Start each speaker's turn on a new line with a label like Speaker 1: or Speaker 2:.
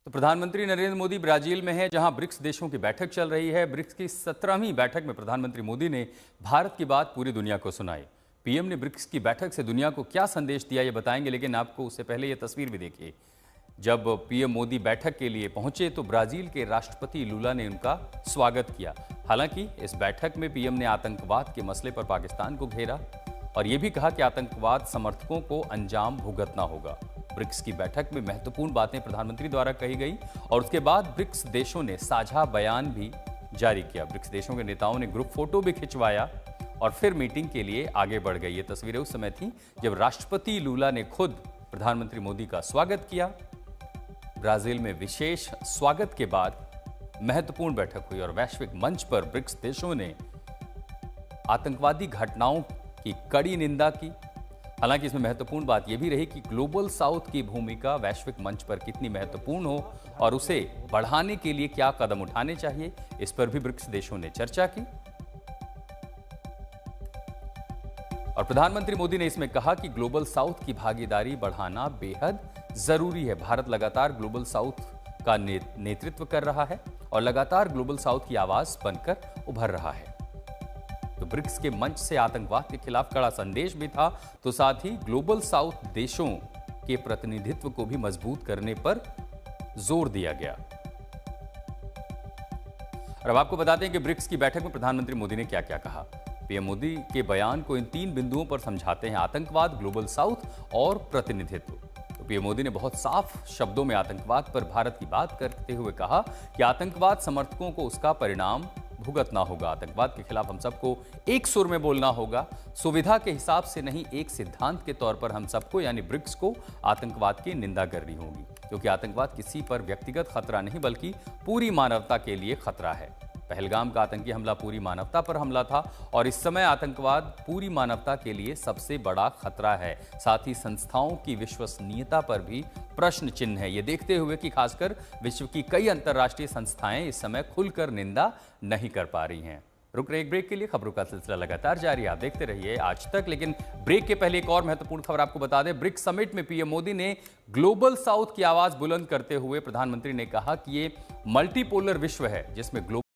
Speaker 1: तो प्रधानमंत्री नरेंद्र मोदी ब्राजील में हैं, जहां ब्रिक्स देशों की बैठक चल रही है। ब्रिक्स की 17वीं बैठक में प्रधानमंत्री मोदी ने भारत की बात पूरी दुनिया को सुनाई। पीएम ने ब्रिक्स की बैठक से दुनिया को क्या संदेश दिया, ये बताएंगे, लेकिन आपको उससे पहले ये तस्वीर भी देखिए। जब पीएम मोदी बैठक के लिए पहुंचे तो ब्राजील के राष्ट्रपति लूला ने उनका स्वागत किया। हालांकि इस बैठक में पीएम ने आतंकवाद के मसले पर पाकिस्तान को घेरा और ये भी कहा कि आतंकवाद समर्थकों को अंजाम भुगतना होगा। ब्रिक्स की बैठक में महत्वपूर्ण बातें प्रधानमंत्री द्वारा कही गई और उसके बाद ब्रिक्स देशों ने साझा बयान भी जारी किया। ब्रिक्स देशों के नेताओं ने ग्रुप फोटो भी खिंचवाया और फिर मीटिंग के लिए आगे बढ़ गई। ये तस्वीरें उस समय थी जब राष्ट्रपति लूला ने खुद प्रधानमंत्री मोदी का स्वागत किया। ब्राजील में विशेष स्वागत के बाद महत्वपूर्ण बैठक हुई और वैश्विक मंच पर ब्रिक्स देशों ने आतंकवादी घटनाओं की कड़ी निंदा की। हालांकि इसमें महत्वपूर्ण बात यह भी रही कि ग्लोबल साउथ की भूमिका वैश्विक मंच पर कितनी महत्वपूर्ण हो और उसे बढ़ाने के लिए क्या कदम उठाने चाहिए, इस पर भी ब्रिक्स देशों ने चर्चा की। और प्रधानमंत्री मोदी ने इसमें कहा कि ग्लोबल साउथ की भागीदारी बढ़ाना बेहद जरूरी है। भारत लगातार ग्लोबल साउथ का नेतृत्व कर रहा है और लगातार ग्लोबल साउथ की आवाज बनकर उभर रहा है। तो ब्रिक्स के मंच से आतंकवाद के खिलाफ कड़ा संदेश भी था, तो साथ ही ग्लोबल साउथ देशों के प्रतिनिधित्व को भी मजबूत करने पर जोर दिया गया। और अब आपको बताते हैं कि ब्रिक्स की बैठक में प्रधानमंत्री मोदी ने क्या क्या कहा। पीएम मोदी के बयान को इन 3 बिंदुओं पर समझाते हैं: आतंकवाद, ग्लोबल साउथ और प्रतिनिधित्व। तो पीएम मोदी ने बहुत साफ शब्दों में आतंकवाद पर भारत की बात करते हुए कहा कि आतंकवाद समर्थकों को उसका परिणाम भुगतना होगा। आतंकवाद के खिलाफ हम सबको एक सुर में बोलना होगा। सुविधा के हिसाब से नहीं, एक सिद्धांत के तौर पर हम सबको यानी ब्रिक्स को आतंकवाद की निंदा करनी होगी, क्योंकि आतंकवाद किसी पर व्यक्तिगत खतरा नहीं बल्कि पूरी मानवता के लिए खतरा है। पहलगाम का आतंकी हमला पूरी मानवता पर हमला था और इस समय आतंकवाद पूरी मानवता के लिए सबसे बड़ा खतरा है। साथ ही संस्थाओं की विश्वसनीयता पर भी प्रश्न चिन्ह है। ये देखते हुए कि खासकर विश्व की कई अंतर्राष्ट्रीय संस्थाएं इस समय खुलकर निंदा नहीं कर पा रही हैं। रुक रहे एक ब्रेक के लिए। खबरों का सिलसिला लगातार जारी है, आप देखते रहिए आज तक। लेकिन ब्रेक के पहले एक और महत्वपूर्ण खबर आपको बता दें। ब्रिक्स समिट में पीएम मोदी ने ग्लोबल साउथ की आवाज बुलंद करते हुए प्रधानमंत्री ने कहा कि ये मल्टीपोलर विश्व है जिसमें ग्लोबल